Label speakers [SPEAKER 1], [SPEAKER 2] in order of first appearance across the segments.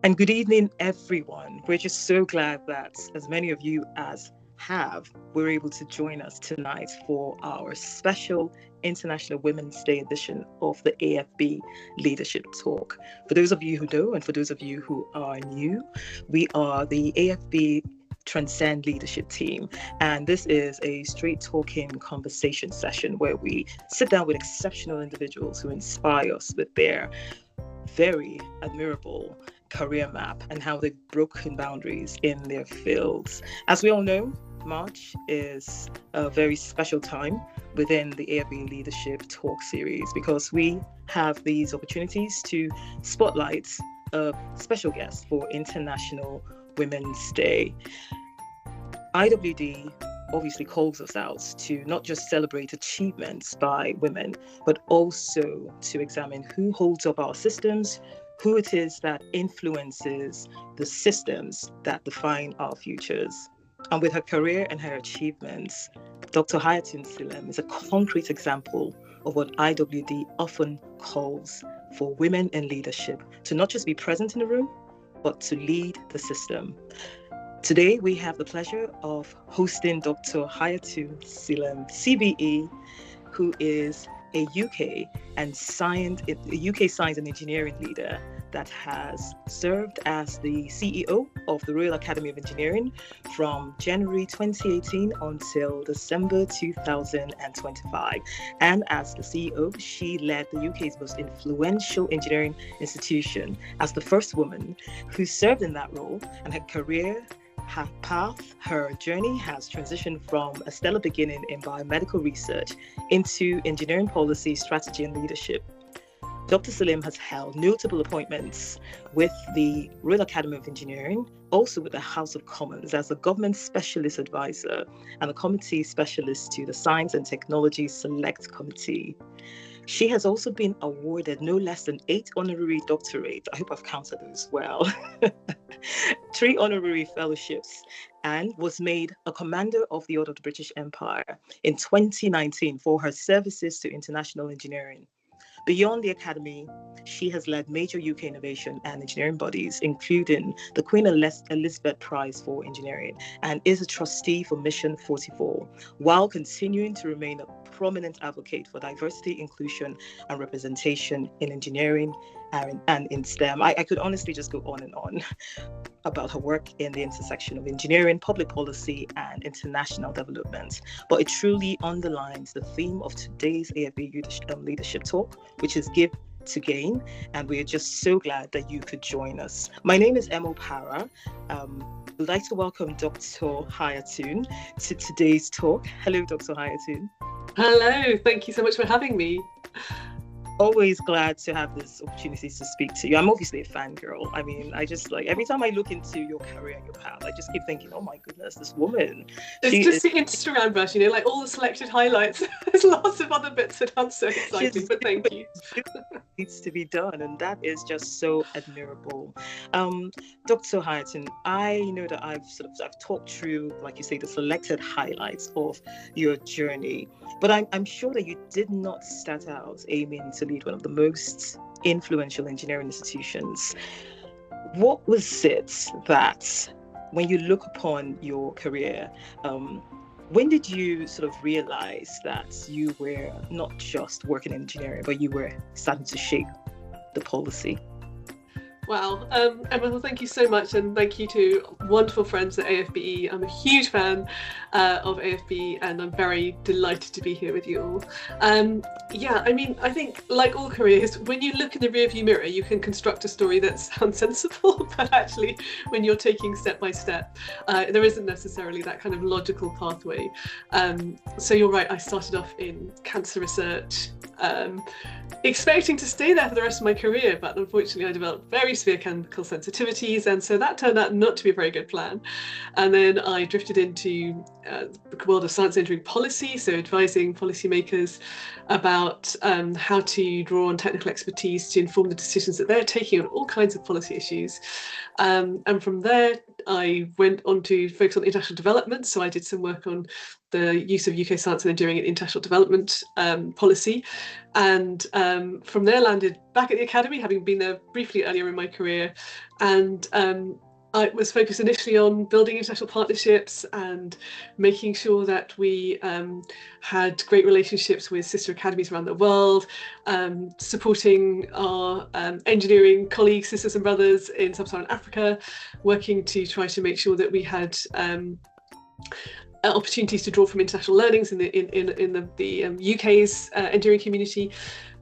[SPEAKER 1] And good evening, everyone. We're just so glad that as many of you as were able to join us tonight for our special International Women's Day edition of the AFB Leadership Talk. For those of you who know, and for those of you who are new, we are the AFB Transcend Leadership Team, and this is a straight talking conversation session where we sit down with exceptional individuals who inspire us with their very admirable career map and how they've broken boundaries in their fields. As we all know, March is a very special time within the AFB Leadership Talk series because we have these opportunities to spotlight a special guest for International Women's Day. IWD obviously calls us out to not just celebrate achievements by women, but also to examine who holds up our systems, who it is that influences the systems that define our futures. And with her career and her achievements, Dr. Hayatun Selim is a concrete example of what IWD often calls for women in leadership to not just be present in the room, but to lead the system. Today, we have the pleasure of hosting Dr. Hayatun Selim, CBE, who is a UK science and engineering leader that has served as the CEO of the Royal Academy of Engineering from January 2018 until December 2025. And as the CEO, she led the UK's most influential engineering institution as the first woman who served in that role, and her career, her path, her journey has transitioned from a stellar beginning in biomedical research into engineering policy, strategy, and leadership. Dr. Selim has held notable appointments with the Royal Academy of Engineering, also with the House of Commons as a government specialist advisor and a committee specialist to the Science and Technology Select Committee. She has also been awarded no less than 8 honorary doctorates. I hope I've counted those well. 3 honorary fellowships, and was made a Commander of the Order of the British Empire in 2019 for her services to international engineering. Beyond the Academy, she has led major UK innovation and engineering bodies, including the Queen Elizabeth Prize for Engineering, and is a trustee for Mission 44, while continuing to remain a prominent advocate for diversity, inclusion, and representation in engineering and in STEM. I could honestly just go on and on about her work in the intersection of engineering, public policy, and international development. But it truly underlines the theme of today's AFB Leadership Talk, which is Give to Gain. And we are just so glad that you could join us. My name is Emo Para. I'd like to welcome Dr. Hayatun to today's talk. Hello, Dr. Hayatun.
[SPEAKER 2] Hello, thank you so much for having me.
[SPEAKER 1] Always glad to have this opportunity to speak to you. I'm obviously a fangirl. I mean, I just every time I look into your career and your path, I just keep thinking, oh my goodness, this woman.
[SPEAKER 2] It's just the Instagram version, like all the selected highlights. There's lots of other bits that aren't so exciting, but thank you.
[SPEAKER 1] Needs to be done, and that is just so admirable. Dr. Hayatun, I know that I've talked through, like you say, the selected highlights of your journey, but I'm sure that you did not start out aiming to lead one of the most influential engineering institutions. What was it that, when you look upon your career, when did you realize that you were not just working in engineering, but you were starting to shape the policy?
[SPEAKER 2] Wow, Emma, thank you so much, and thank you to wonderful friends at AFBE. I'm a huge fan of AFB, and I'm very delighted to be here with you all. I think like all careers, when you look in the rearview mirror, you can construct a story that sounds sensible, but actually when you're taking step by step, there isn't necessarily that kind of logical pathway. So you're right, I started off in cancer research, expecting to stay there for the rest of my career, but unfortunately I developed very severe chemical sensitivities, and so that turned out not to be a very good plan. And then I drifted into the world of science engineering policy, so advising policymakers about how to draw on technical expertise to inform the decisions that they're taking on all kinds of policy issues. And from there, I went on to focus on international development. So I did some work on the use of UK science and engineering in international development policy. And from there landed back at the academy, having been there briefly earlier in my career. And I was focused initially on building international partnerships and making sure that we had great relationships with sister academies around the world, supporting our engineering colleagues, sisters and brothers in sub-Saharan Africa, working to try to make sure that we had opportunities to draw from international learnings in the UK's engineering community.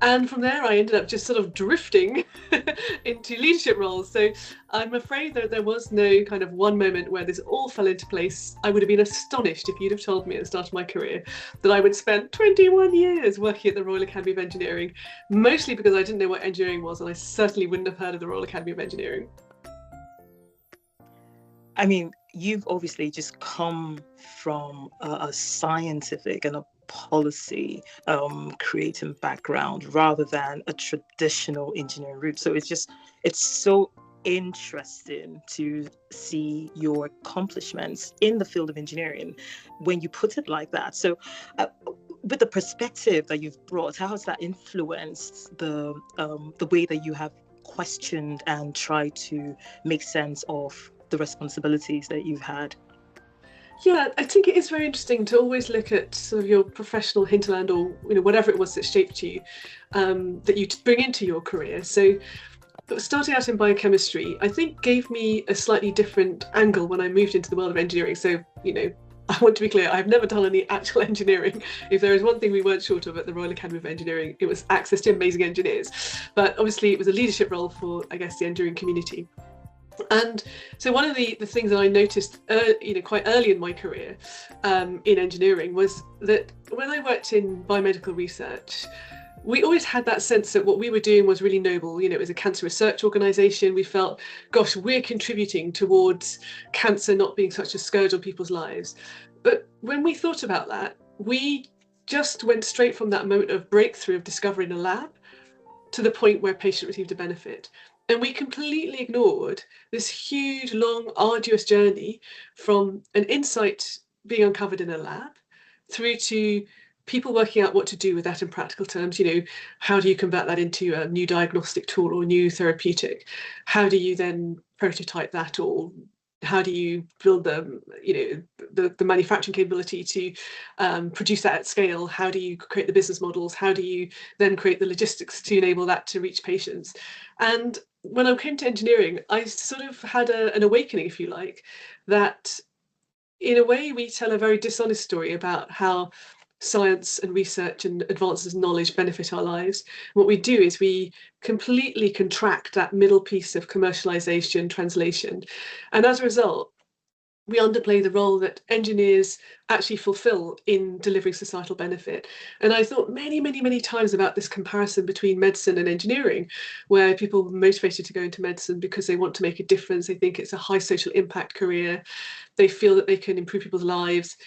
[SPEAKER 2] And from there, I ended up just sort of drifting into leadership roles. So I'm afraid that there was no kind of one moment where this all fell into place. I would have been astonished if you'd have told me at the start of my career that I would spend 21 years working at the Royal Academy of Engineering, mostly because I didn't know what engineering was, and I certainly wouldn't have heard of the Royal Academy of Engineering.
[SPEAKER 1] I mean, you've obviously just come from a scientific and a policy creating background rather than a traditional engineering route. So it's so interesting to see your accomplishments in the field of engineering when you put it like that. So with the perspective that you've brought, how has that influenced the way that you have questioned and tried to make sense of the responsibilities that you've had?
[SPEAKER 2] Yeah, I think it is very interesting to always look at sort of your professional hinterland, or whatever it was that shaped you, that you bring into your career. So starting out in biochemistry, I think gave me a slightly different angle when I moved into the world of engineering. So, I want to be clear, I've never done any actual engineering. If there is one thing we weren't short of at the Royal Academy of Engineering, it was access to amazing engineers. But obviously it was a leadership role for, I guess, the engineering community. And so one of the things that I noticed, quite early in my career in engineering was that when I worked in biomedical research, we always had that sense that what we were doing was really noble. It was a cancer research organisation. We felt, gosh, we're contributing towards cancer not being such a scourge on people's lives. But when we thought about that, we just went straight from that moment of breakthrough of discovery in a lab to the point where a patient received a benefit. And we completely ignored this huge, long, arduous journey from an insight being uncovered in a lab through to people working out what to do with that in practical terms. How do you convert that into a new diagnostic tool or new therapeutic? How do you then prototype that, or how do you build the manufacturing capability to produce that at scale? How do you create the business models? How do you then create the logistics to enable that to reach patients? And when I came to engineering, I sort of had an awakening, if you like, that in a way we tell a very dishonest story about how science and research and advances in knowledge benefit our lives. What we do is we completely contract that middle piece of commercialization, translation. And as a result, we underplay the role that engineers actually fulfill in delivering societal benefit. And I thought many, many, many times about this comparison between medicine and engineering, where people are motivated to go into medicine because they want to make a difference. They think it's a high social impact career. They feel that they can improve people's lives.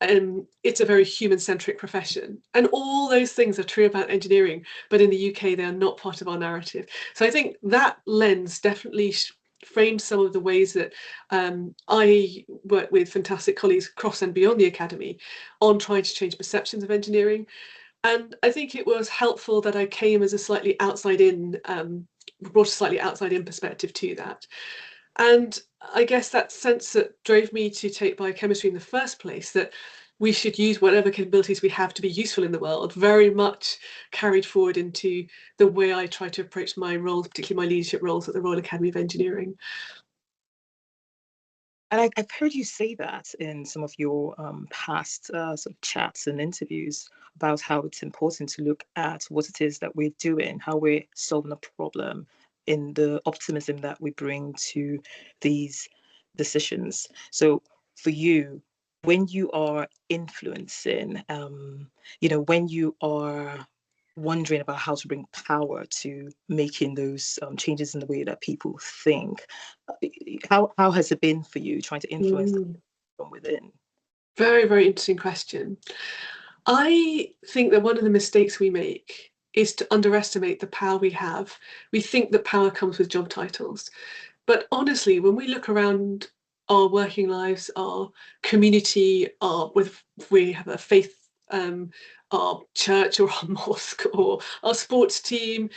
[SPEAKER 2] And it's a very human-centric profession. And all those things are true about engineering, but in the UK, they are not part of our narrative. So I think that lens definitely framed some of the ways that I work with fantastic colleagues across and beyond the academy on trying to change perceptions of engineering. And I think it was helpful that I came as a slightly outside-in, brought a slightly outside-in perspective to that. And I guess that sense that drove me to take biochemistry in the first place, that we should use whatever capabilities we have to be useful in the world, very much carried forward into the way I try to approach my roles, particularly my leadership roles at the Royal Academy of Engineering.
[SPEAKER 1] And I've heard you say that in some of your past sort of chats and interviews about how it's important to look at what it is that we're doing, how we're solving a problem, in the optimism that we bring to these decisions. So for you, when you are influencing, when you are wondering about how to bring power to making those changes in the way that people think, how has it been for you trying to influence from within?
[SPEAKER 2] Very, very interesting question. I think that one of the mistakes we make is to underestimate the power we have. We think that power comes with job titles. But honestly, when we look around our working lives, our community, whether we have a faith, our church or our mosque or our sports team,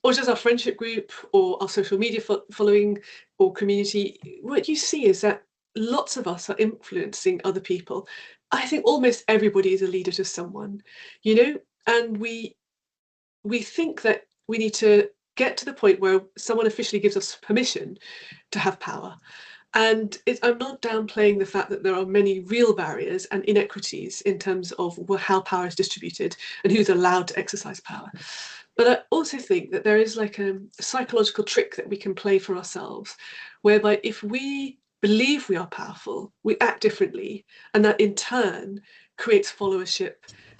[SPEAKER 2] or just our friendship group or our social media following or community, what you see is that lots of us are influencing other people. I think almost everybody is a leader to someone, you know, and we think that we need to get to the point where someone officially gives us permission to have power. And I'm not downplaying the fact that there are many real barriers and inequities in terms of how power is distributed and who's allowed to exercise power. But I also think that there is like a psychological trick that we can play for ourselves, whereby if we believe we are powerful, we act differently, and that in turn creates followership,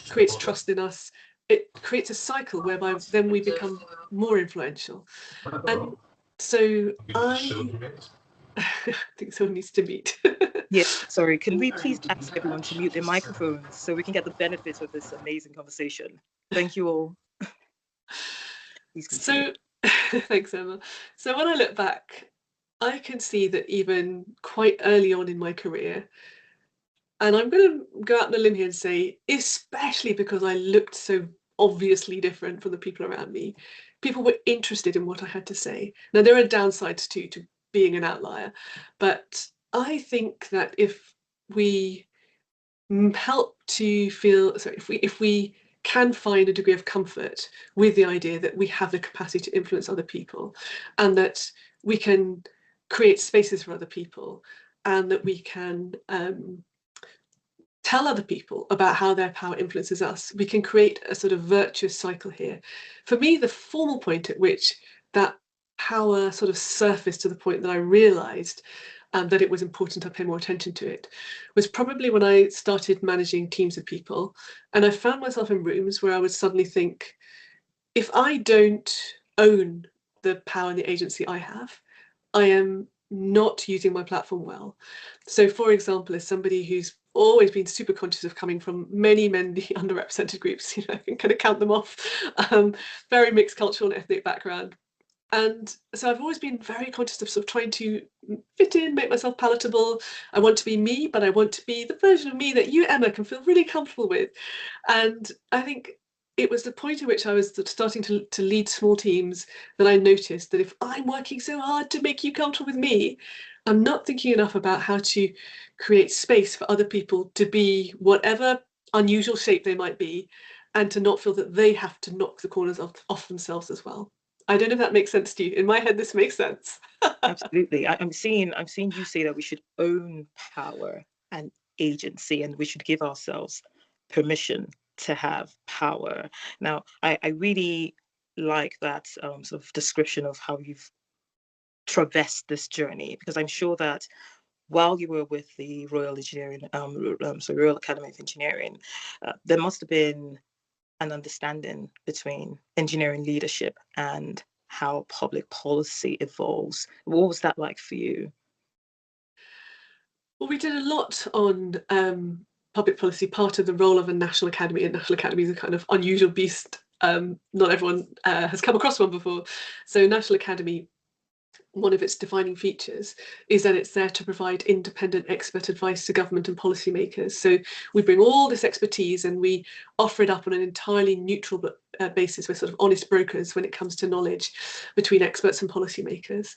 [SPEAKER 2] creates trust in us. It creates a cycle whereby then we become more influential. And so I think someone needs to mute.
[SPEAKER 1] Yeah, sorry. Can we please ask everyone to mute their microphones so we can get the benefit of this amazing conversation? Thank you all.
[SPEAKER 2] So, thanks, Emma. So when I look back, I can see that even quite early on in my career, and I'm going to go out on a limb here and say, especially because I looked so obviously different from the people around me, people were interested in what I had to say. Now, there are downsides too to being an outlier, but I think that if we help to feel, sorry, if we can find a degree of comfort with the idea that we have the capacity to influence other people, and that we can create spaces for other people, and that we can tell other people about how their power influences us, we can create a sort of virtuous cycle here. For me, the formal point at which that power sort of surfaced to the point that I realised that it was important to pay more attention to it was probably when I started managing teams of people, and I found myself in rooms where I would suddenly think, if I don't own the power and the agency I have, I am not using my platform well. So, for example, as somebody who's always been super conscious of coming from many underrepresented groups, you know, I can kind of count them off, very mixed cultural and ethnic background. And so I've always been very conscious of sort of trying to fit in, make myself palatable. I want to be me, but I want to be the version of me that you, Emma, can feel really comfortable with. And I think it was the point at which I was starting to lead small teams that I noticed that if I'm working so hard to make you comfortable with me, I'm not thinking enough about how to create space for other people to be whatever unusual shape they might be, and to not feel that they have to knock the corners off themselves as well. I don't know if that makes sense to you. In my head, this makes sense.
[SPEAKER 1] Absolutely. I'm seeing you say that we should own power and agency, and we should give ourselves permission to have power. Now, I really like that sort of description of how you've traversed this journey, because I'm sure that while you were with the Royal Academy of Engineering, there must have been an understanding between engineering leadership and how public policy evolves. What was that like for you?
[SPEAKER 2] Well, we did a lot on public policy. Part of the role of a national academy, and national academy is a kind of unusual beast. Not everyone has come across one before. So National Academy, one of its defining features is that it's there to provide independent expert advice to government and policymakers. So we bring all this expertise and we offer it up on an entirely neutral basis. We're sort of honest brokers when it comes to knowledge between experts and policymakers.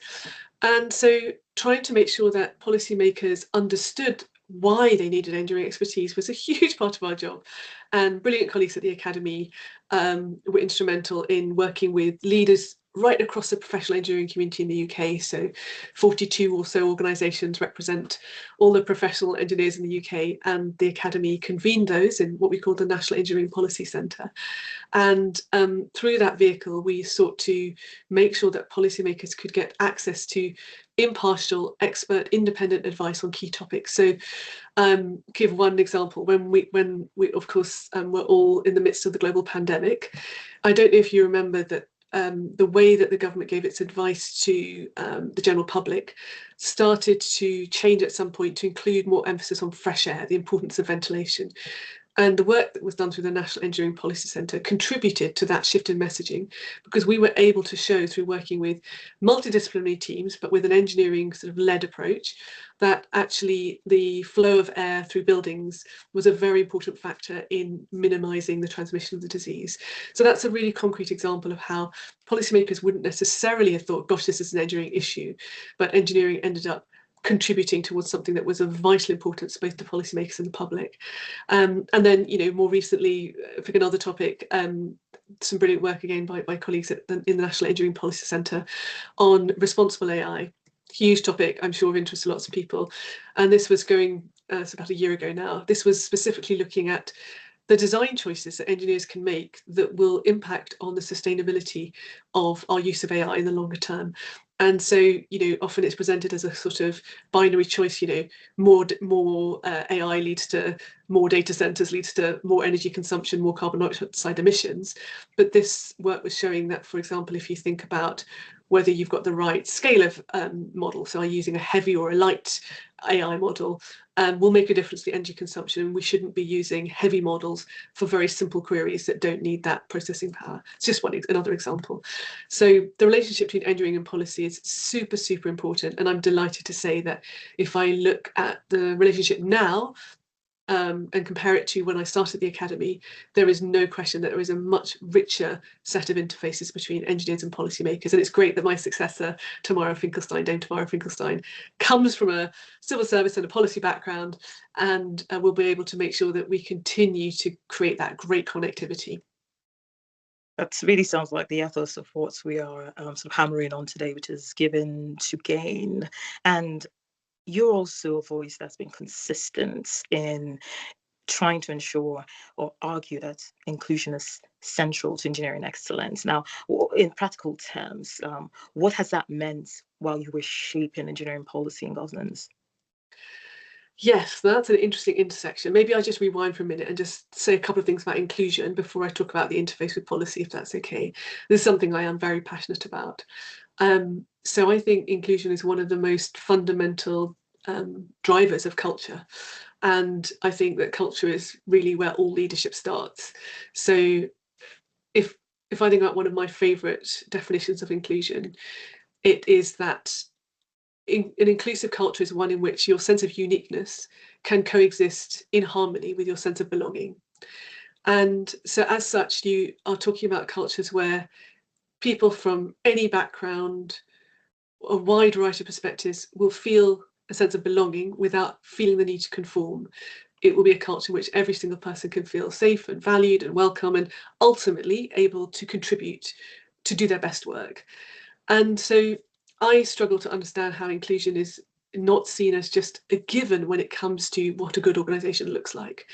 [SPEAKER 2] And so trying to make sure that policymakers understood why they needed engineering expertise was a huge part of our job. And brilliant colleagues at the Academy were instrumental in working with leaders right across the professional engineering community in the UK. So 42 or so organisations represent all the professional engineers in the UK, and the Academy convened those in what we call the National Engineering Policy Centre. And through that vehicle, we sought to make sure that policymakers could get access to impartial, expert, independent advice on key topics. So give one example, when we of course were all in the midst of the global pandemic, I don't know if you remember that the way that the government gave its advice to the general public started to change at some point to include more emphasis on fresh air, the importance of ventilation. And the work that was done through the National Engineering Policy Centre contributed to that shift in messaging, because we were able to show through working with multidisciplinary teams, but with an engineering sort of led approach, that actually the flow of air through buildings was a very important factor in minimising the transmission of the disease. So that's a really concrete example of how policymakers wouldn't necessarily have thought, gosh, this is an engineering issue, but engineering ended up contributing towards something that was of vital importance both to policymakers and the public. And then, more recently, pick another topic, some brilliant work again by colleagues in the National Engineering Policy Centre on responsible AI. Huge topic, I'm sure, of interest to lots of people. And this was going, it's about a year ago now. This was specifically looking at the design choices that engineers can make that will impact on the sustainability of our use of AI in the longer term. And so, often it's presented as a sort of binary choice, more AI leads to more data centers, leads to more energy consumption, more carbon dioxide emissions. But this work was showing that, for example, if you think about whether you've got the right scale of model, so are you using a heavy or a light AI model, will make a difference to the energy consumption. We shouldn't be using heavy models for very simple queries that don't need that processing power. It's just another example. So the relationship between engineering and policy is super, super important. And I'm delighted to say that if I look at the relationship now, and compare it to when I started the academy, there is no question that there is a much richer set of interfaces between engineers and policymakers. And it's great that my successor, Dame Tamara Finkelstein, comes from a civil service and a policy background, and will be able to make sure that we continue to create that great connectivity.
[SPEAKER 1] That really sounds like the ethos of what we are sort of hammering on today, which is given to gain. And you're also a voice that's been consistent in trying to ensure or argue that inclusion is central to engineering excellence. Now, in practical terms, what has that meant while you were shaping engineering policy and governance?
[SPEAKER 2] Yes, that's an interesting intersection. Maybe I'll just rewind for a minute and just say a couple of things about inclusion before I talk about the interface with policy, if that's okay. This is something I am very passionate about. So I think inclusion is one of the most fundamental drivers of culture. And I think that culture is really where all leadership starts. So if I think about one of my favourite definitions of inclusion, it is that an inclusive culture is one in which your sense of uniqueness can coexist in harmony with your sense of belonging. And so as such, you are talking about cultures where people from any background, a wide variety of perspectives, will feel a sense of belonging without feeling the need to conform. It will be a culture in which every single person can feel safe and valued and welcome, and ultimately able to contribute to do their best work. And so I struggle to understand how inclusion is not seen as just a given when it comes to what a good organisation looks like.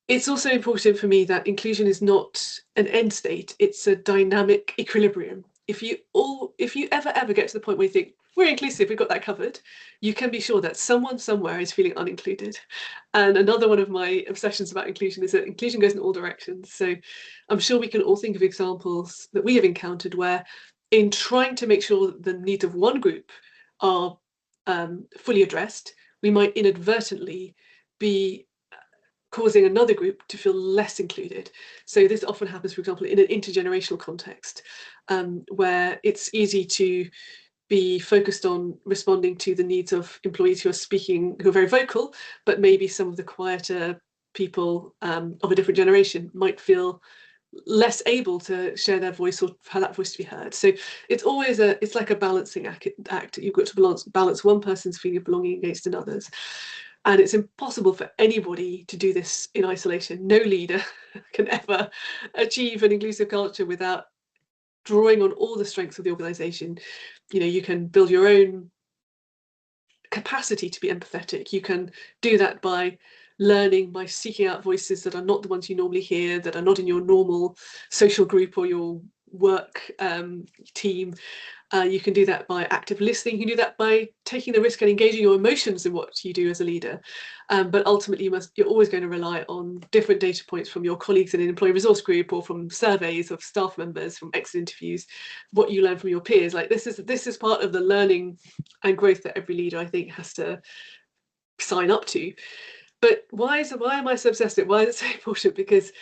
[SPEAKER 2] It's also important for me that inclusion is not an end state, it's a dynamic equilibrium. If you ever get to the point where you think, we're inclusive, we've got that covered, you can be sure that someone somewhere is feeling unincluded. And another one of my obsessions about inclusion is that inclusion goes in all directions. So I'm sure we can all think of examples that we have encountered where, in trying to make sure the needs of one group are fully addressed, we might inadvertently be causing another group to feel less included. So this often happens, for example, in an intergenerational context, where it's easy to be focused on responding to the needs of employees who are very vocal, but maybe some of the quieter people of a different generation might feel less able to share their voice or for that voice to be heard. So it's always it's like a balancing act. You've got to balance one person's feeling of belonging against another's. And it's impossible for anybody to do this in isolation. No leader can ever achieve an inclusive culture without drawing on all the strengths of the organisation. You can build your own capacity to be empathetic. You can do that by learning, by seeking out voices that are not the ones you normally hear, that are not in your normal social group or your work team. You can do that by active listening. You can do that by taking the risk and engaging your emotions in what you do as a leader. But ultimately, you're always going to rely on different data points from your colleagues in an employee resource group, or from surveys of staff members, from exit interviews, what you learn from your peers. Like this is part of the learning and growth that every leader, I think, has to sign up to. But why am I so obsessed with it? Why is it so important? Because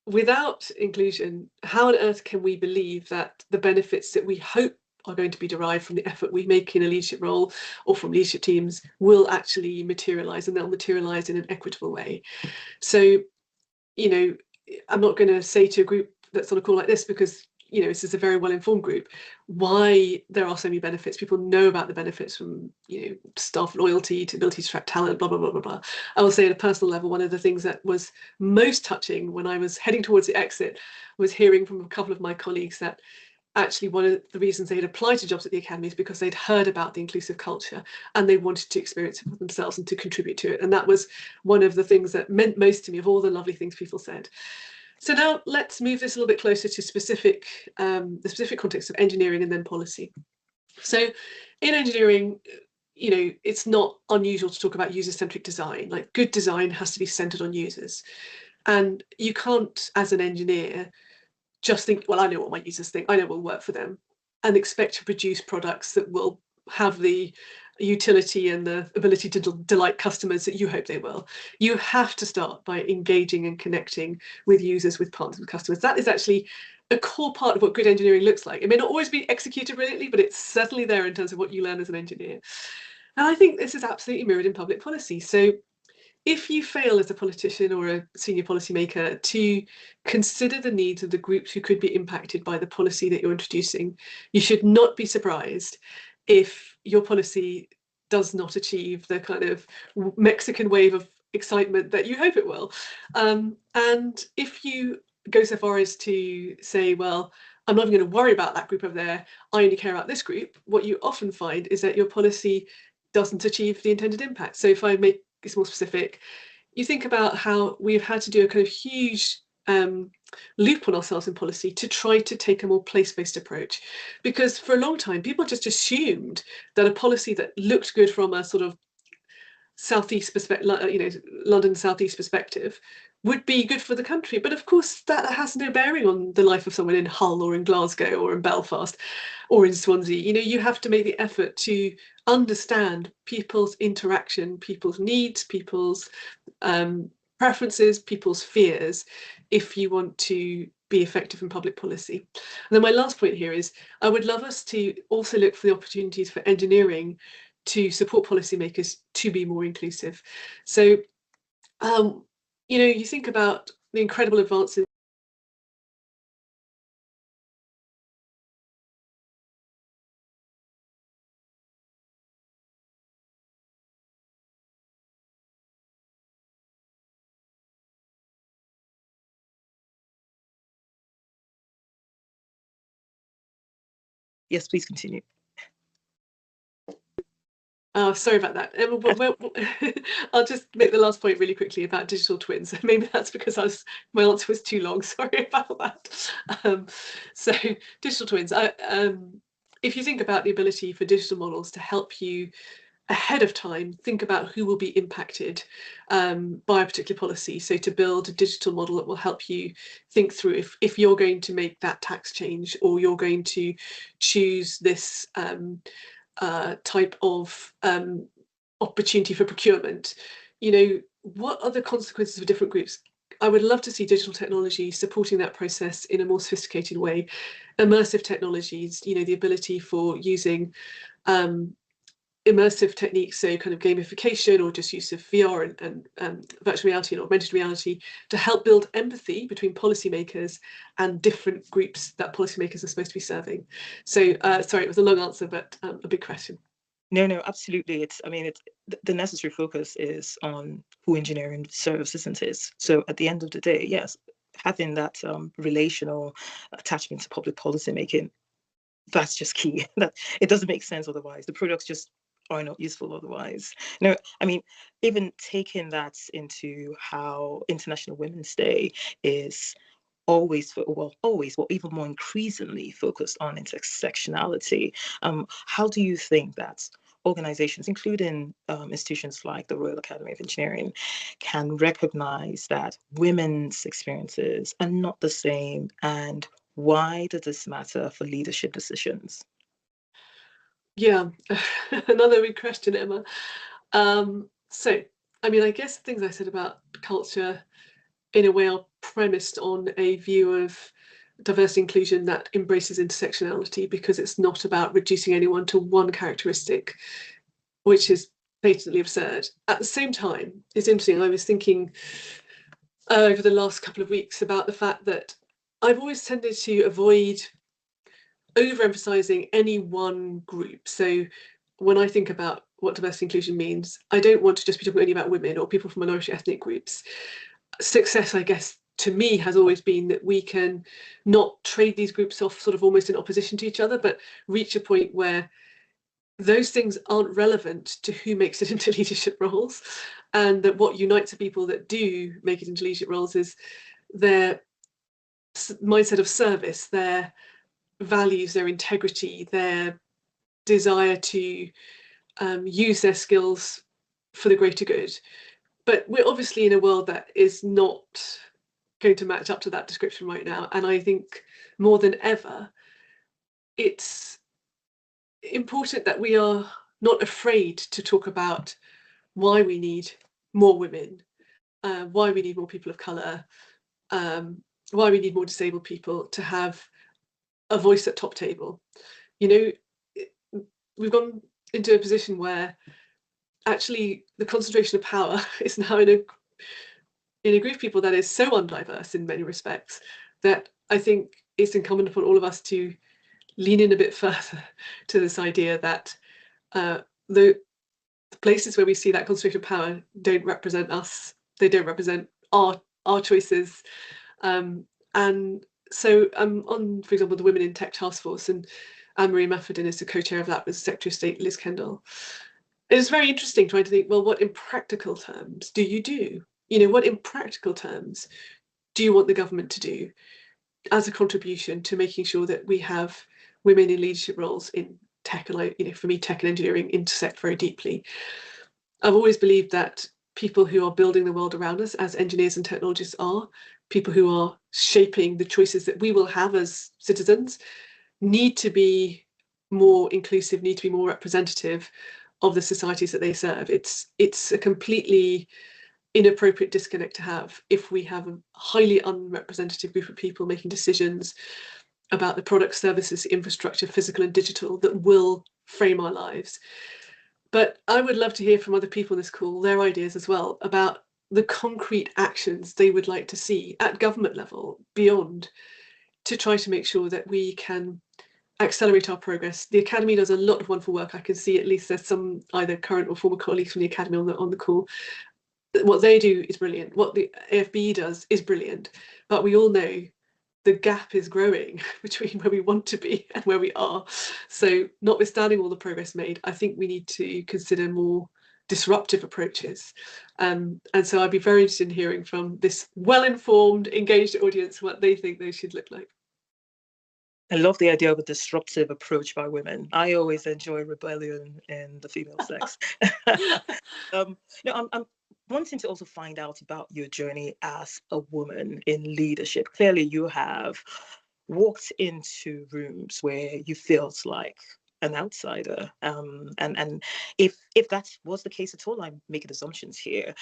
[SPEAKER 2] without inclusion, how on earth can we believe that the benefits that we hope are going to be derived from the effort we make in a leadership role or from leadership teams will actually materialize, and they'll materialize in an equitable way? So, you know, I'm not going to say to a group that's on a call like this, because this is a very well-informed group, why there are so many benefits. People know about the benefits, from staff loyalty to ability to attract talent, blah blah blah blah blah. I will say, at a personal level, one of the things that was most touching when I was heading towards the exit was hearing from a couple of my colleagues that actually one of the reasons they had applied to jobs at the academy is because they'd heard about the inclusive culture and they wanted to experience it for themselves and to contribute to it. And that was one of the things that meant most to me, of all the lovely things people said. So now let's move this a little bit closer to the specific context of engineering and then policy. So in engineering, it's not unusual to talk about user-centric design. Like, good design has to be centered on users. And you can't, as an engineer, just think, well, I know what my users think, I know what will work for them, and expect to produce products that will have the utility and the ability to delight customers that you hope they will. You have to start by engaging and connecting with users, with partners, with customers. That is actually a core part of what good engineering looks like. It may not always be executed brilliantly, but it's certainly there in terms of what you learn as an engineer. And I think this is absolutely mirrored in public policy. So if you fail as a politician or a senior policymaker to consider the needs of the groups who could be impacted by the policy that you're introducing, you should not be surprised if your policy does not achieve the kind of Mexican wave of excitement that you hope it will. And if you go so far as to say, well, I'm not even going to worry about that group over there, I only care about this group, what you often find is that your policy doesn't achieve the intended impact. So if I make it's more specific, you think about how we've had to do a kind of huge loop on ourselves in policy to try to take a more place-based approach, because for a long time people just assumed that a policy that looked good from a sort of southeast perspective, London southeast perspective, would be good for the country. But of course that has no bearing on the life of someone in Hull or in Glasgow or in Belfast or in Swansea. You have to make the effort to understand people's interaction, people's needs, people's preferences, people's fears, if you want to be effective in public policy. And then my last point here is, I would love us to also look for the opportunities for engineering to support policymakers to be more inclusive. So, you think about the incredible advances.
[SPEAKER 1] Yes, please continue.
[SPEAKER 2] Oh, sorry about that. I'll just make the last point really quickly about digital twins. Maybe that's because my answer was too long. Sorry about that. So digital twins. If you think about the ability for digital models to help you ahead of time think about who will be impacted by a particular policy. So to build a digital model that will help you think through if you're going to make that tax change, or you're going to choose this type of opportunity for procurement, what are the consequences for different groups? I would love to see digital technology supporting that process in a more sophisticated way. Immersive technologies, the ability for using immersive techniques, so kind of gamification or just use of VR and virtual reality and augmented reality, to help build empathy between policymakers and different groups that policymakers are supposed to be serving. So sorry, it was a long answer, but a big question.
[SPEAKER 1] No, absolutely. It's the necessary focus is on who engineering serves, isn't it? So at the end of the day, yes, having that relational attachment to public policy making, that's just key. That it doesn't make sense otherwise. The products just are not useful otherwise. Even taking that into how International Women's Day is always, even more increasingly focused on intersectionality. How do you think that organizations, including institutions like the Royal Academy of Engineering, can recognize that women's experiences are not the same, and why does this matter for leadership decisions?
[SPEAKER 2] Yeah, another big question, Emma. So I mean, I guess the things I said about culture in a way are premised on a view of diversity inclusion that embraces intersectionality, because it's not about reducing anyone to one characteristic, which is patently absurd. At the same time, it's interesting, I was thinking over the last couple of weeks about the fact that I've always tended to avoid overemphasizing any one group. So when I think about what diversity inclusion means, I don't want to just be talking only about women or people from minority ethnic groups. Success, I guess, to me has always been that we can not trade these groups off sort of almost in opposition to each other, but reach a point where those things aren't relevant to who makes it into leadership roles, and that what unites the people that do make it into leadership roles is their mindset of service, their values, their integrity, their desire to use their skills for the greater good. But we're obviously in a world that is not going to match up to that description right now. And I think more than ever, it's important that we are not afraid to talk about why we need more women, why we need more people of colour, why we need more disabled people to have a voice at top table. You know, we've gone into a position where actually the concentration of power is now in a group of people that is so undiverse in many respects that I think it's incumbent upon all of us to lean in a bit further to this idea that the places where we see that concentration of power don't represent us, they don't represent our choices. And so on, for example, the Women in Tech Task Force, and Anne-Marie Mafferdon is the co-chair of that with Secretary of State Liz Kendall. It's very interesting trying to think, well, what in practical terms do you do? You know, what in practical terms do you want the government to do as a contribution to making sure that we have women in leadership roles in tech? And you know, for me, tech and engineering intersect very deeply. I've always believed that people who are building the world around us, as engineers and technologists are, people who are shaping the choices that we will have as citizens, need to be more inclusive, need to be more representative of the societies that they serve. It's a completely inappropriate disconnect to have if we have a highly unrepresentative group of people making decisions about the products, services, infrastructure, physical and digital, that will frame our lives. But I would love to hear from other people in this call, their ideas as well, about the concrete actions they would like to see at government level, beyond, to try to make sure that we can accelerate our progress. The Academy does a lot of wonderful work. I can see at least there's some either current or former colleagues from the Academy on the call. What they do is brilliant. What the AFBE does is brilliant. But we all know the gap is growing between where we want to be and where we are. So notwithstanding all the progress made, I think we need to consider more disruptive approaches. And so I'd be very interested in hearing from this well-informed, engaged audience what they think those should look like.
[SPEAKER 1] I love the idea of a disruptive approach by women. I always enjoy rebellion in the female sex. I'm wanting to also find out about your journey as a woman in leadership. Clearly, you have walked into rooms where you felt like an outsider. And if that was the case at all, I'm making assumptions here.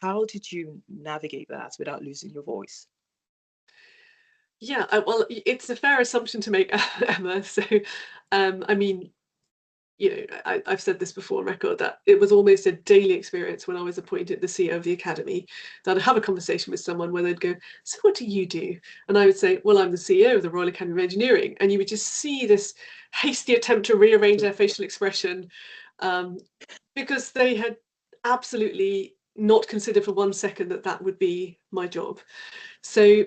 [SPEAKER 1] How did you navigate that without losing your voice?
[SPEAKER 2] Yeah, well, it's a fair assumption to make, Emma. So, I mean, you know, I've said this before on record, that it was almost a daily experience when I was appointed the CEO of the Academy, that I'd have a conversation with someone where they'd go, so what do you do? And I would say, well, I'm the CEO of the Royal Academy of Engineering. And you would just see this hasty attempt to rearrange their facial expression, because they had absolutely not considered for 1 second that that would be my job. So,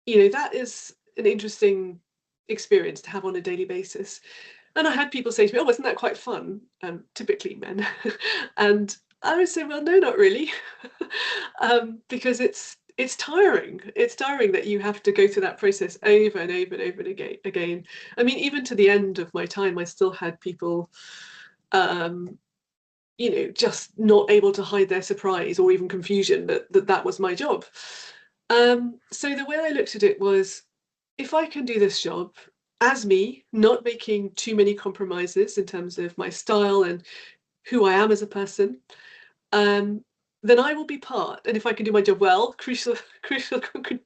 [SPEAKER 2] you know, that is an interesting experience to have on a daily basis. And I had people say to me, oh, isn't that quite fun? Typically men. And I would say, well, no, not really. Because it's tiring. It's tiring that you have to go through that process over and over and over and again. I mean, even to the end of my time, I still had people, you know, just not able to hide their surprise or even confusion that was my job. So the way I looked at it was, if I can do this job as me, not making too many compromises in terms of my style and who I am as a person, then I will be part, and if I can do my job well, crucial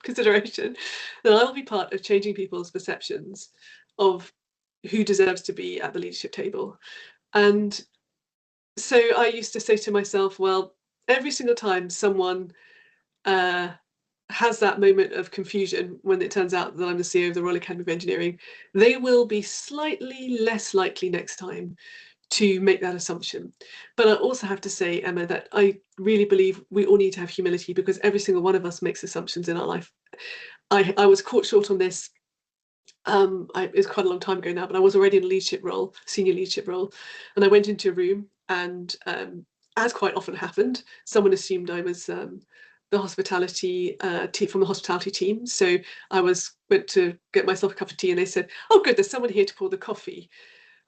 [SPEAKER 2] consideration, then I will be part of changing people's perceptions of who deserves to be at the leadership table. And so I used to say to myself, well, every single time someone has that moment of confusion when it turns out that I'm the CEO of the Royal Academy of Engineering, they will be slightly less likely next time to make that assumption. But I also have to say, Emma, that I really believe we all need to have humility, because every single one of us makes assumptions in our life. I was caught short on this. It's quite a long time ago now, but I was already in a leadership role, senior leadership role, and I went into a room, and as quite often happened, someone assumed I was the hospitality from the hospitality team. So I went to get myself a cup of tea, and they said, "Oh, good, there's someone here to pour the coffee."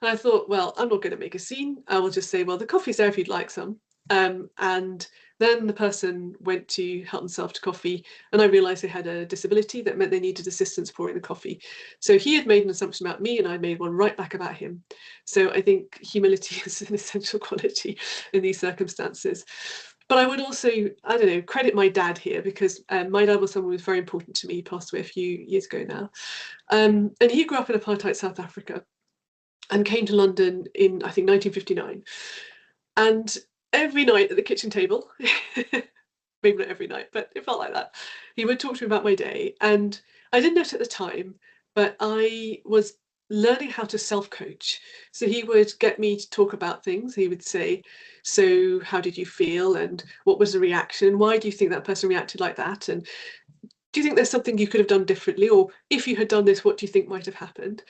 [SPEAKER 2] And I thought, well, I'm not going to make a scene. I will just say, well, the coffee's there if you'd like some. And then the person went to help themselves to coffee, and I realised they had a disability that meant they needed assistance pouring the coffee. So he had made an assumption about me, and I made one right back about him. So I think humility is an essential quality in these circumstances. But I would also, I don't know, credit my dad here, because my dad was someone who was very important to me. He passed away a few years ago now. And he grew up in apartheid South Africa and came to London in, I think, 1959. And every night at the kitchen table, maybe not every night, but it felt like that, he would talk to me about my day. And I didn't know it at the time, but I was learning how to self-coach. So he would get me to talk about things. He would say, so how did you feel? And what was the reaction? Why do you think that person reacted like that? And do you think there's something you could have done differently? Or if you had done this, what do you think might have happened?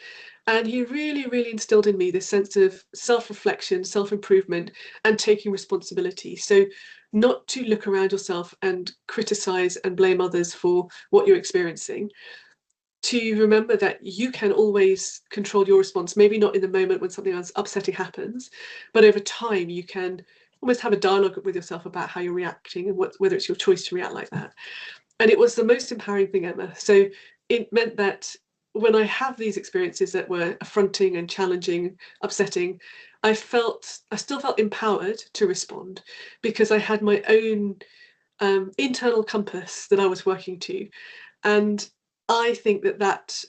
[SPEAKER 2] And he really, really instilled in me this sense of self-reflection, self-improvement, and taking responsibility. So not to look around yourself and criticize and blame others for what you're experiencing, to remember that you can always control your response, maybe not in the moment when something else upsetting happens, but over time you can almost have a dialogue with yourself about how you're reacting and whether it's your choice to react like that. And it was the most empowering thing ever. So it meant that when I have these experiences that were affronting and challenging, upsetting, I still felt empowered to respond, because I had my own internal compass that I was working to. And I think that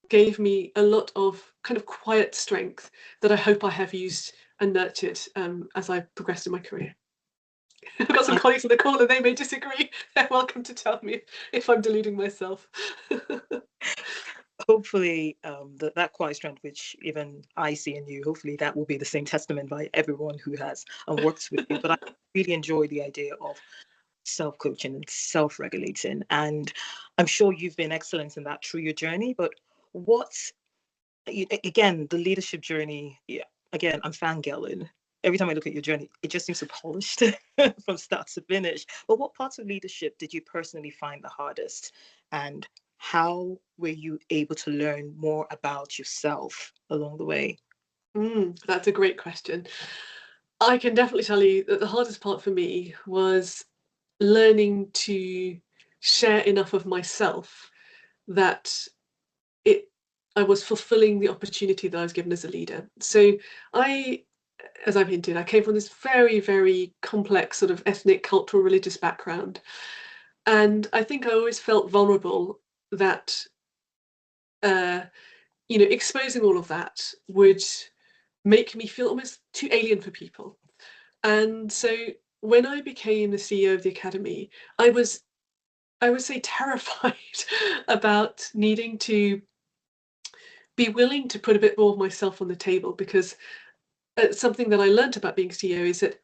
[SPEAKER 2] gave me a lot of kind of quiet strength that I hope I have used and nurtured as I progressed in my career. I've got some colleagues on the call and they may disagree. They're welcome to tell me if I'm deluding myself.
[SPEAKER 1] Hopefully that quiet strength, which even I see in you, hopefully that will be the same testament by everyone who has worked with you. But I really enjoy the idea of self-coaching and self-regulating, and I'm sure you've been excellent in that through your journey. But again, the leadership journey, yeah, again, I'm fangirling. Every time I look at your journey, it just seems so polished from start to finish. But what parts of leadership did you personally find the hardest? And how were you able to learn more about yourself along the way?
[SPEAKER 2] That's a great question. I can definitely tell you that the hardest part for me was learning to share enough of myself that I was fulfilling the opportunity that I was given as a leader. So as I've hinted, I came from this very, very complex sort of ethnic, cultural, religious background. And I think I always felt vulnerable that, exposing all of that would make me feel almost too alien for people. And so when I became the CEO of the Academy, I was, I would say, terrified about needing to be willing to put a bit more of myself on the table, because something that I learned about being CEO is that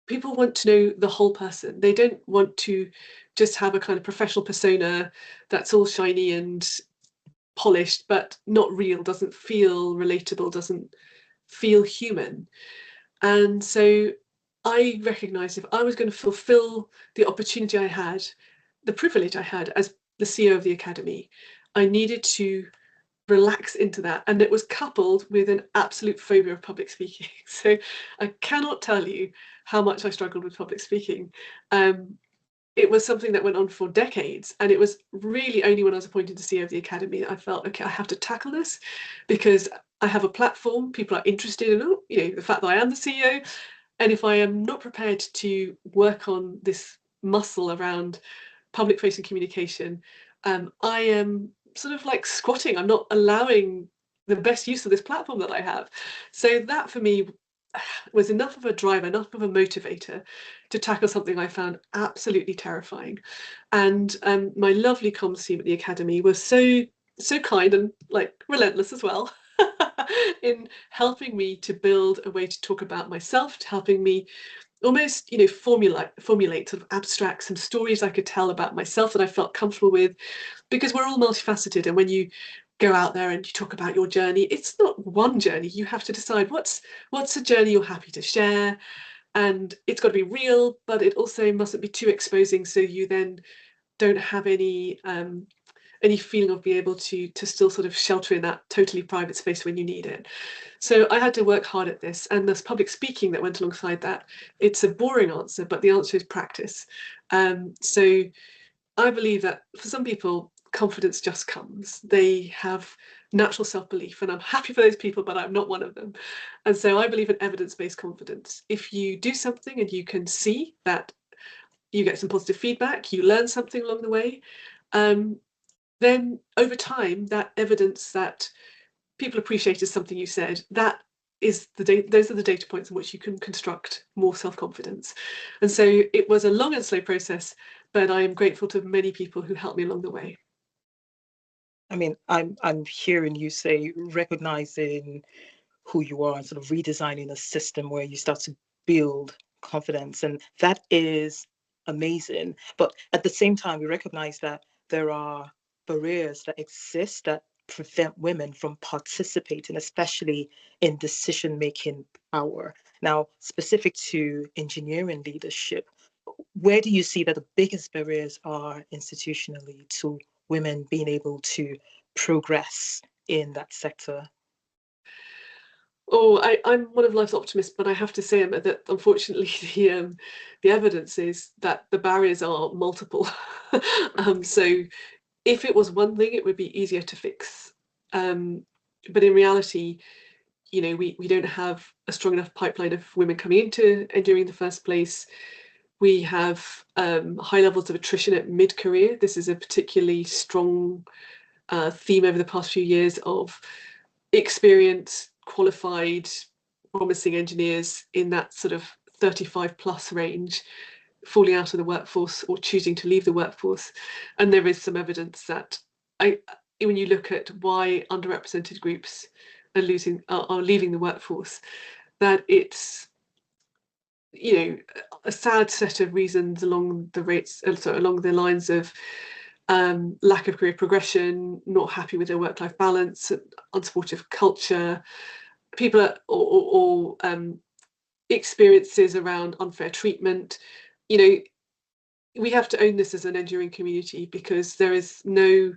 [SPEAKER 2] people want to know the whole person. They don't want to just have a kind of professional persona that's all shiny and polished, but not real, doesn't feel relatable, doesn't feel human. And so I recognized if I was going to fulfill the opportunity I had, the privilege I had as the CEO of the Academy, I needed to relax into that. And it was coupled with an absolute phobia of public speaking. So I cannot tell you how much I struggled with public speaking. It was something that went on for decades, and it was really only when I was appointed to CEO of the Academy that I felt, okay, I have to tackle this, because I have a platform, people are interested in, the fact that I am the CEO, And if I am not prepared to work on this muscle around public facing communication, I am sort of like squatting. I'm not allowing the best use of this platform that I have. So that for me was enough of a drive, enough of a motivator to tackle something I found absolutely terrifying. And my lovely comms team at the Academy was so kind and like relentless as well in helping me to build a way to talk about myself, to helping me almost, you know, formulate sort of abstract some stories I could tell about myself that I felt comfortable with, because we're all multifaceted. And when you go out there and you talk about your journey, it's not one journey. You have to decide what's a journey you're happy to share, and it's got to be real, but it also mustn't be too exposing, so you then don't have any feeling of being able to still sort of shelter in that totally private space when you need it. So I had to work hard at this, and there's public speaking that went alongside that. It's a boring answer, but the answer is practice. So I believe that for some people, confidence just comes. They have natural self-belief, and I'm happy for those people, but I'm not one of them. And so I believe in evidence-based confidence. If you do something and you can see that you get some positive feedback, you learn something along the way, then over time, that evidence that people appreciated something you said, that is those are the data points in which you can construct more self-confidence. And so it was a long and slow process, but I am grateful to many people who helped me along the way.
[SPEAKER 1] I mean, I'm hearing you say recognizing who you are and sort of redesigning a system where you start to build confidence, and that is amazing. But at the same time, we recognize that there are barriers that exist that prevent women from participating, especially in decision-making power. Now, specific to engineering leadership, where do you see that the biggest barriers are institutionally to women being able to progress in that sector?
[SPEAKER 2] Oh, I'm one of life's optimists, but I have to say that unfortunately the evidence is that the barriers are multiple. So if it was one thing, it would be easier to fix. But in reality, you know, we don't have a strong enough pipeline of women coming into engineering in the first place. We have high levels of attrition at mid-career. This is a particularly strong theme over the past few years of experienced, qualified, promising engineers in that sort of 35 plus range falling out of the workforce or choosing to leave the workforce. And there is some evidence that when you look at why underrepresented groups are leaving the workforce, that it's, you know, a sad set of reasons along the lines of lack of career progression, not happy with their work-life balance, unsupportive culture, people or experiences around unfair treatment. You know, we have to own this as an enduring community, because there is no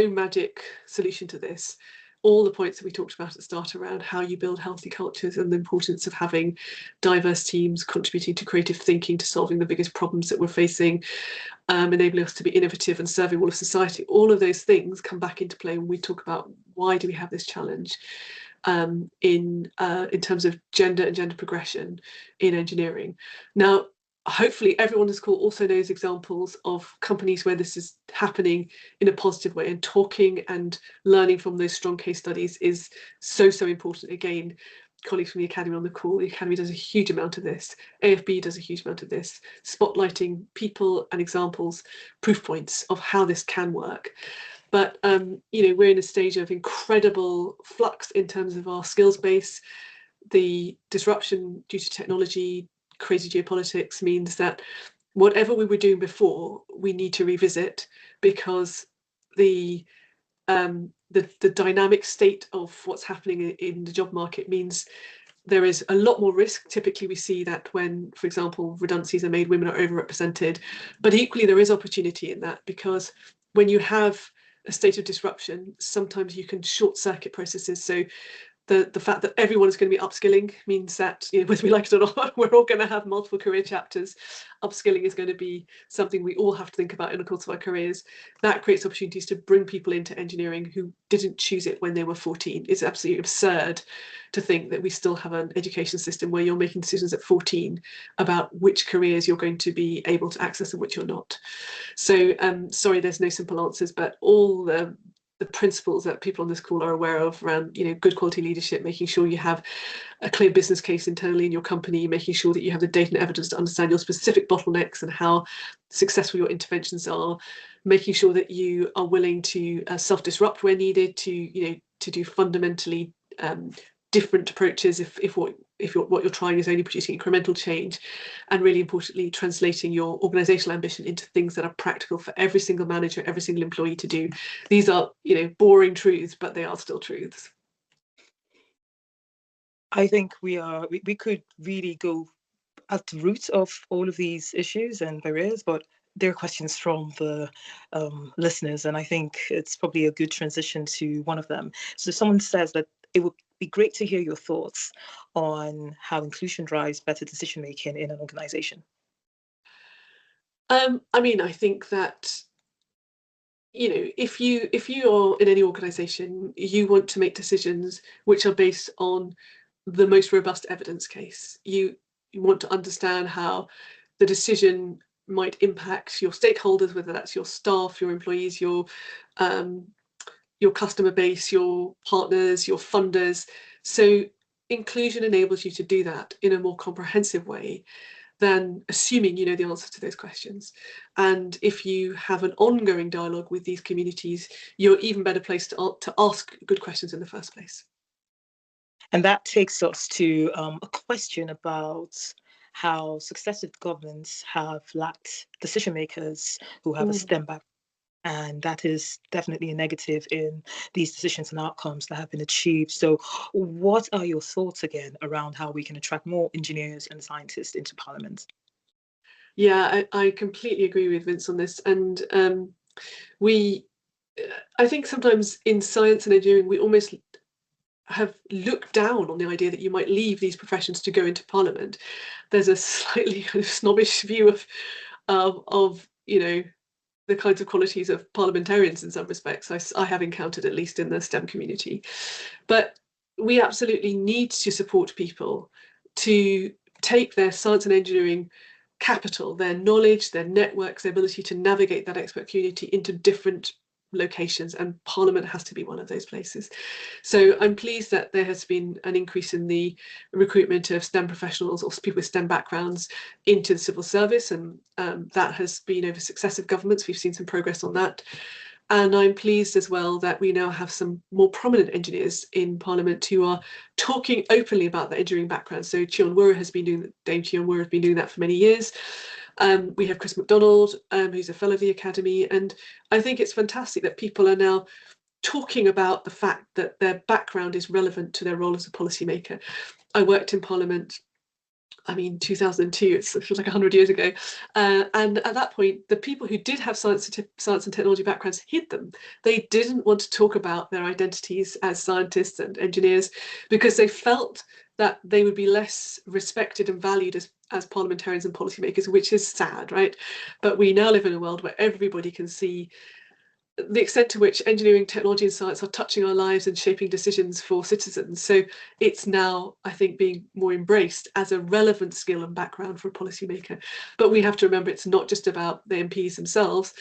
[SPEAKER 2] magic solution to this. All the points that we talked about at the start around how you build healthy cultures and the importance of having diverse teams contributing to creative thinking, to solving the biggest problems that we're facing, enabling us to be innovative and serving all of society. All of those things come back into play when we talk about why do we have this challenge in terms of gender and gender progression in engineering. Now, hopefully everyone on this call also knows examples of companies where this is happening in a positive way, and talking and learning from those strong case studies is so important. Again, colleagues from the Academy on the call, the Academy does a huge amount of this, AFB does a huge amount of this, spotlighting people and examples, proof points of how this can work. But you know, we're in a stage of incredible flux in terms of our skills base. The disruption due to technology, crazy geopolitics means that whatever we were doing before, we need to revisit, because the dynamic state of what's happening in the job market means there is a lot more risk. Typically, we see that when, for example, redundancies are made, women are overrepresented, but equally there is opportunity in that, because when you have a state of disruption, sometimes you can short circuit processes. So the fact that everyone is going to be upskilling means that, whether we like it or not, we're all going to have multiple career chapters. Upskilling is going to be something we all have to think about in the course of our careers. That creates opportunities to bring people into engineering who didn't choose it when they were 14. It's absolutely absurd to think that we still have an education system where you're making decisions at 14 about which careers you're going to be able to access and which you're not. So sorry, there's no simple answers, but all the principles that people on this call are aware of around, good quality leadership, making sure you have a clear business case internally in your company, making sure that you have the data and evidence to understand your specific bottlenecks and how successful your interventions are, making sure that you are willing to self-disrupt where needed, to do fundamentally different approaches if what you're trying is only producing incremental change, and really importantly, translating your organizational ambition into things that are practical for every single manager, every single employee to do. These are, boring truths, but they are still truths.
[SPEAKER 1] I think we could really go at the root of all of these issues and barriers, but there are questions from the listeners, and I think it's probably a good transition to one of them. So someone says that it would be great to hear your thoughts on how inclusion drives better decision making in an organization.
[SPEAKER 2] I think that, if you're in any organization, you want to make decisions which are based on the most robust evidence case. You want to understand how the decision might impact your stakeholders, whether that's your staff, your employees, your customer base, your partners, your funders. So inclusion enables you to do that in a more comprehensive way than assuming you know the answers to those questions. And if you have an ongoing dialogue with these communities, you're even better placed to ask good questions in the first place.
[SPEAKER 1] And that takes us to a question about how successive governments have lacked decision makers who have a STEM background. And that is definitely a negative in these decisions and outcomes that have been achieved. So what are your thoughts again around how we can attract more engineers and scientists into Parliament?
[SPEAKER 2] Yeah, I completely agree with Vince on this. And I think sometimes in science and engineering, we almost have looked down on the idea that you might leave these professions to go into Parliament. There's a slightly kind of snobbish view of the kinds of qualities of parliamentarians in some respects I have encountered, at least in the STEM community. But we absolutely need to support people to take their science and engineering capital, their knowledge, their networks, their ability to navigate that expert community into different locations, and Parliament has to be one of those places. So I'm pleased that there has been an increase in the recruitment of STEM professionals or people with STEM backgrounds into the civil service, and that has been over successive governments. We've seen some progress on that. And I'm pleased as well that we now have some more prominent engineers in Parliament who are talking openly about their engineering background. So Dame Chion Wura has been doing that for many years. We have Chris MacDonald, who's a fellow of the Academy, and I think it's fantastic that people are now talking about the fact that their background is relevant to their role as a policymaker. I worked in Parliament, 2002, it feels like 100 years ago. And at that point, the people who did have science and technology backgrounds hid them. They didn't want to talk about their identities as scientists and engineers because they felt that they would be less respected and valued as parliamentarians and policymakers, which is sad, right? But we now live in a world where everybody can see the extent to which engineering, technology and science are touching our lives and shaping decisions for citizens. So it's now, I think, being more embraced as a relevant skill and background for a policymaker. But we have to remember it's not just about the MPs themselves.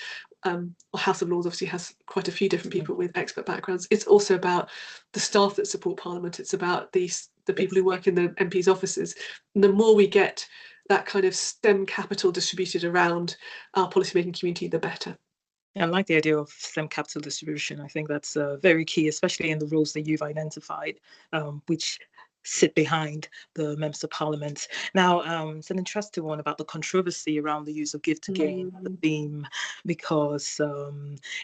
[SPEAKER 2] House of Lords obviously has quite a few different people with expert backgrounds. It's also about the staff that support Parliament. It's about the people who work in the MPs' offices. And the more we get that kind of STEM capital distributed around our policymaking community, the better.
[SPEAKER 1] I like the idea of STEM capital distribution. I think that's very key, especially in the roles that you've identified, which sit behind the members of Parliament. Now, it's an interesting one about the controversy around the use of Give to Gain, the theme, because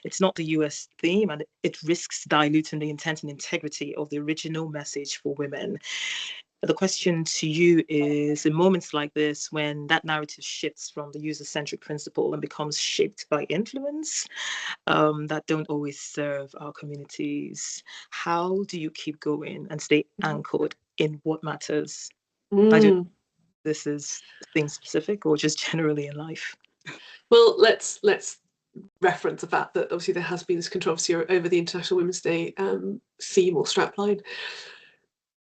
[SPEAKER 1] it's not the US theme and it risks diluting the intent and integrity of the original message for women. The question to you is, in moments like this, when that narrative shifts from the user-centric principle and becomes shaped by influence that don't always serve our communities, how do you keep going and stay anchored in what matters? I don't know if this is thing specific or just generally in life.
[SPEAKER 2] Well, let's reference the fact that obviously there has been this controversy over the International Women's Day theme or strapline.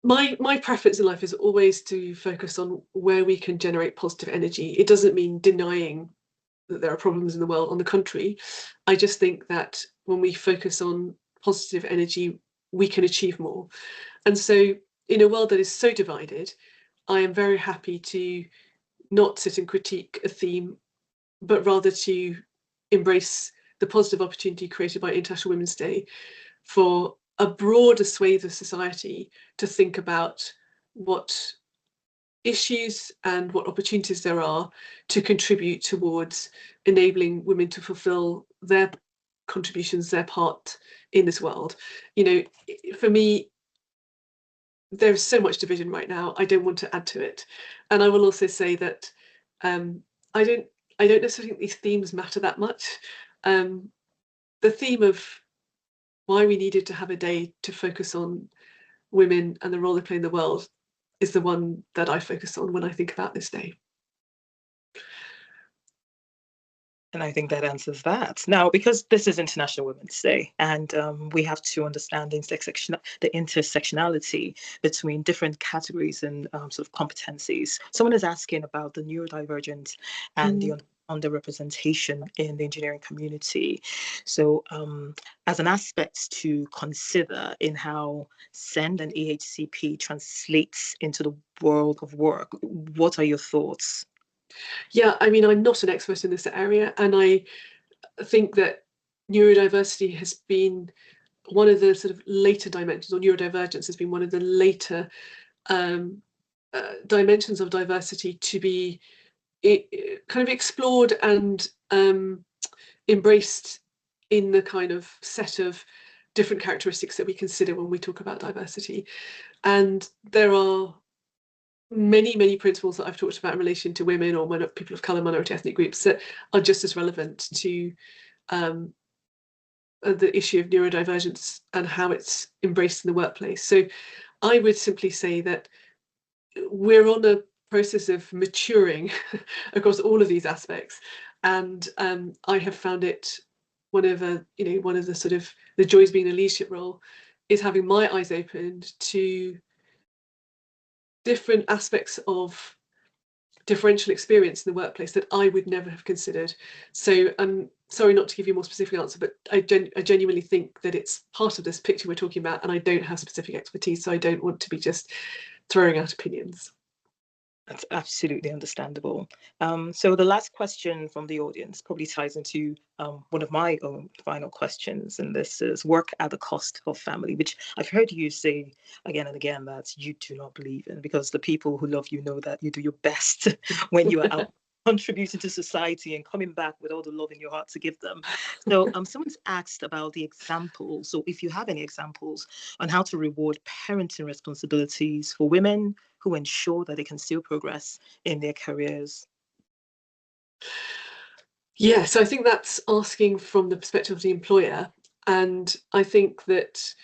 [SPEAKER 2] My preference in life is always to focus on where we can generate positive energy. It doesn't mean denying that there are problems in the world. On the contrary, I just think that when we focus on positive energy, we can achieve more. And so in a world that is so divided, I am very happy to not sit and critique a theme, but rather to embrace the positive opportunity created by International Women's Day for a broader swathe of society to think about what issues and what opportunities there are to contribute towards enabling women to fulfill their contributions, their part in this world. You know, for me, there's so much division right now. I don't want to add to it. And I will also say that I don't necessarily think these themes matter that much. The theme of why we needed to have a day to focus on women and the role they play in the world is the one that I focus on when I think about this day.
[SPEAKER 1] And I think that answers that. Now, because this is International Women's Day, and we have to understand the intersectionality between different categories and sort of competencies. Someone is asking about the neurodivergent and the underrepresentation in the engineering community. So as an aspect to consider in how SEND and AHCP translates into the world of work, what are your thoughts?
[SPEAKER 2] Yeah, I mean, I'm not an expert in this area, and I think that neurodiversity has been one of the sort of later dimensions, or neurodivergence has been one of the later dimensions of diversity to be kind of explored and embraced in the kind of set of different characteristics that we consider when we talk about diversity. And there are many principles that I've talked about in relation to women or people of colour, minority ethnic groups that are just as relevant to the issue of neurodivergence and how it's embraced in the workplace. So I would simply say that we're on a process of maturing across all of these aspects, and I have found it one of the sort of the joys of being in a leadership role is having my eyes opened to different aspects of differential experience in the workplace that I would never have considered. So I'm sorry not to give you a more specific answer, but I genuinely think that it's part of this picture we're talking about, and I don't have specific expertise, so I don't want to be just throwing out opinions.
[SPEAKER 1] That's absolutely understandable. So the last question from the audience probably ties into one of my own final questions, and this is work at the cost of family, which I've heard you say again and again that you do not believe in, because the people who love you know that you do your best when you are out contributing to society and coming back with all the love in your heart to give them. So someone's asked about the examples. So if you have any examples on how to reward parenting responsibilities for women who ensure that they can still progress in their careers.
[SPEAKER 2] Yeah, so I think that's asking from the perspective of the employer. And I think that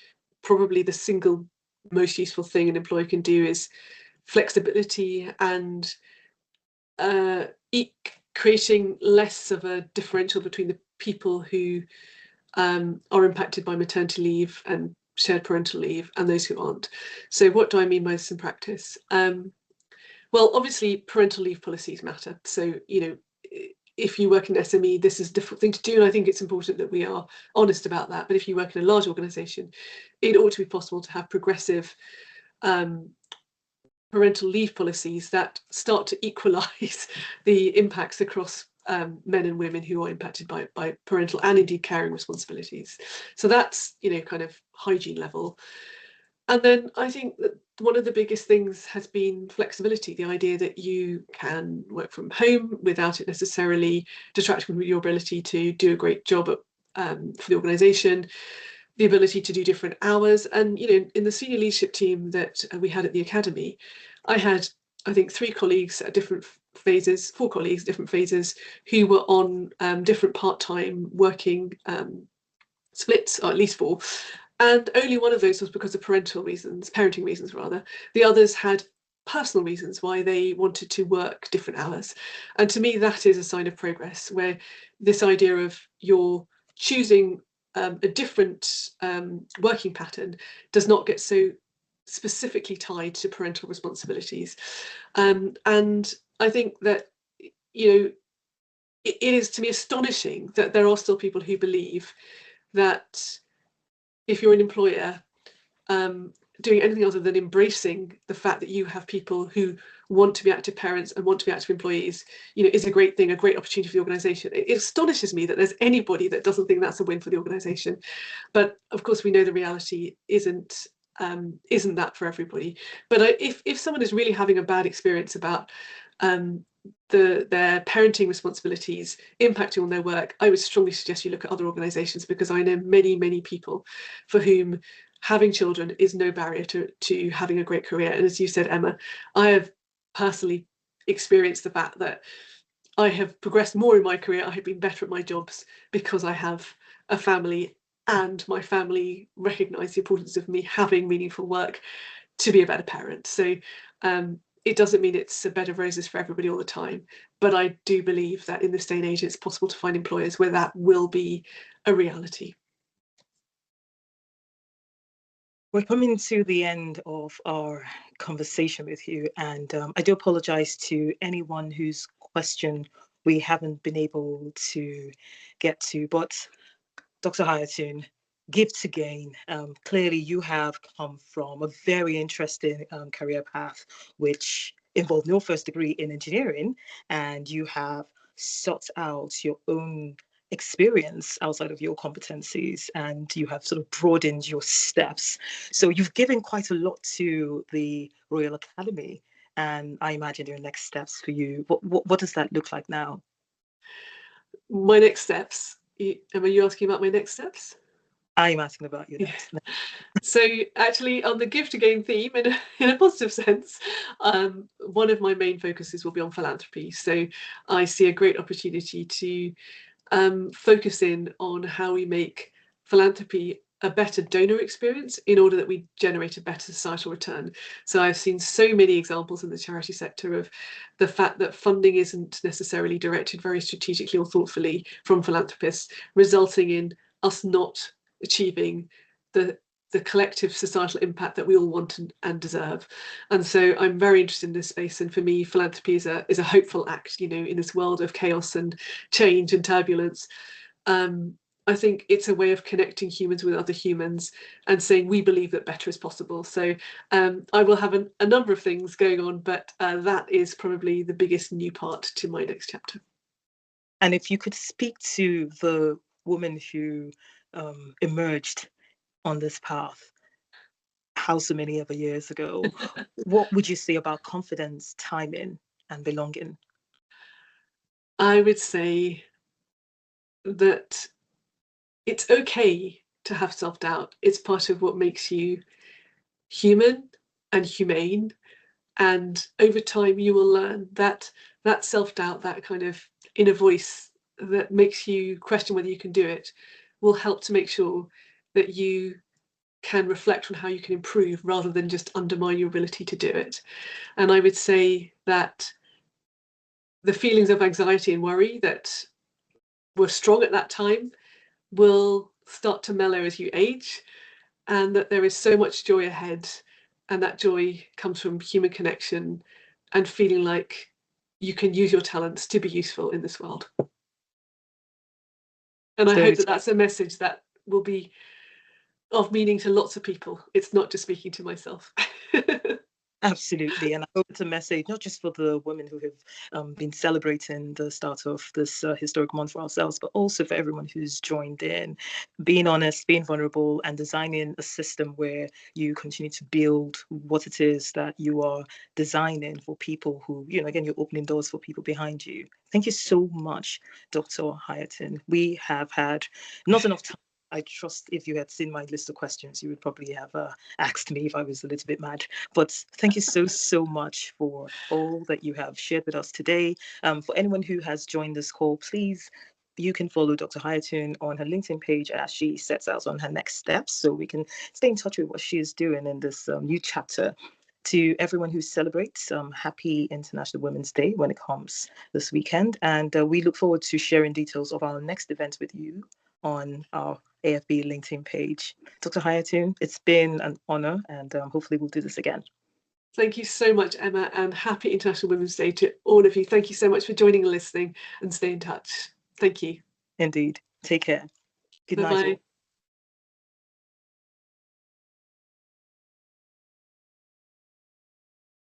[SPEAKER 2] probably the single most useful thing an employer can do is flexibility and creating less of a differential between the people who are impacted by maternity leave and shared parental leave and those who aren't. So what do I mean by this in practice? Well, obviously parental leave policies matter. So, you know, if you work in SME, this is a difficult thing to do, and I think it's important that we are honest about that. But if you work in a large organisation, it ought to be possible to have progressive parental leave policies that start to equalise the impacts across men and women who are impacted by parental and indeed caring responsibilities. So that's, you know, kind of hygiene level. And then I think that one of the biggest things has been flexibility, the idea that you can work from home without it necessarily detracting from your ability to do a great job for the organisation, the ability to do different hours. And, you know, in the senior leadership team that we had at the academy, I had, I think, 3 colleagues at different phases, 4 colleagues at different phases, who were on different part-time working splits, or at least 4. And only one of those was because of parenting reasons rather. The others had personal reasons why they wanted to work different hours. And to me, that is a sign of progress, where this idea of you're choosing a different working pattern does not get so specifically tied to parental responsibilities. And I think that, you know, it is to me astonishing that there are still people who believe that if you're an employer, doing anything other than embracing the fact that you have people who want to be active parents and want to be active employees, you know, is a great thing, a great opportunity for the organisation. It astonishes me that there's anybody that doesn't think that's a win for the organisation. But of course, we know the reality isn't that for everybody. But if someone is really having a bad experience about their parenting responsibilities impacting on their work, I would strongly suggest you look at other organisations, because I know many people for whom having children is no barrier to having a great career. And as you said, Emma, I have personally experienced the fact that I have progressed more in my career, I have been better at my jobs because I have a family, and my family recognise the importance of me having meaningful work to be a better parent. So it doesn't mean it's a bed of roses for everybody all the time, but I do believe that in this day and age it's possible to find employers where that will be a reality.
[SPEAKER 1] We're coming to the end of our conversation with you, and I do apologise to anyone whose question we haven't been able to get to. But Dr. Hayatun, give to gain. Clearly, you have come from a very interesting career path, which involved your first degree in engineering, and you have sought out your own experience outside of your competencies, and you have sort of broadened your steps. So you've given quite a lot to the Royal Academy, and I imagine your next steps for you. What does that look like now?
[SPEAKER 2] My next steps? Are you asking about my next steps?
[SPEAKER 1] I'm asking about your next.
[SPEAKER 2] Yeah. So actually, on the give to gain theme, in a positive sense, one of my main focuses will be on philanthropy. So I see a great opportunity to focus in on how we make philanthropy a better donor experience in order that we generate a better societal return. So I've seen so many examples in the charity sector of the fact that funding isn't necessarily directed very strategically or thoughtfully from philanthropists, resulting in us not achieving the collective societal impact that we all want and deserve. And so I'm very interested in this space, and for me philanthropy is a hopeful act, you know, in this world of chaos and change and turbulence. I think it's a way of connecting humans with other humans and saying we believe that better is possible. So I will have a number of things going on, but that is probably the biggest new part to my next chapter.
[SPEAKER 1] And if you could speak to the woman who emerged on this path how so many other years ago, what would you say about confidence, timing, and belonging?
[SPEAKER 2] I would say that it's okay to have self-doubt. It's part of what makes you human and humane. And over time, you will learn that self-doubt, that kind of inner voice that makes you question whether you can do it, will help to make sure that you can reflect on how you can improve rather than just undermine your ability to do it. And I would say that the feelings of anxiety and worry that were strong at that time will start to mellow as you age, and that there is so much joy ahead, and that joy comes from human connection and feeling like you can use your talents to be useful in this world. And I hope that that's a message that will be of meaning to lots of people. It's not just speaking to myself.
[SPEAKER 1] Absolutely. And I hope it's a message, not just for the women who have been celebrating the start of this historic month for ourselves, but also for everyone who's joined in, being honest, being vulnerable, and designing a system where you continue to build what it is that you are designing for people who, you know, again, you're opening doors for people behind you. Thank you so much, Dr. Hayatun. We have had not enough time I trust if you had seen my list of questions, you would probably have asked me if I was a little bit mad. But thank you so much for all that you have shared with us today. For anyone who has joined this call, please, you can follow Dr. Hayatun on her LinkedIn page as she sets out on her next steps, so we can stay in touch with what she is doing in this new chapter. To everyone who celebrates, happy International Women's Day when it comes this weekend. And we look forward to sharing details of our next event with you on our AFB LinkedIn page. Dr. Hayatun, it's been an honor, and hopefully we'll do this again.
[SPEAKER 2] Thank you so much, Emma, and happy International Women's Day to all of you. Thank you so much for joining and listening, and stay in touch. Thank you.
[SPEAKER 1] Indeed. Take care. Good night, all.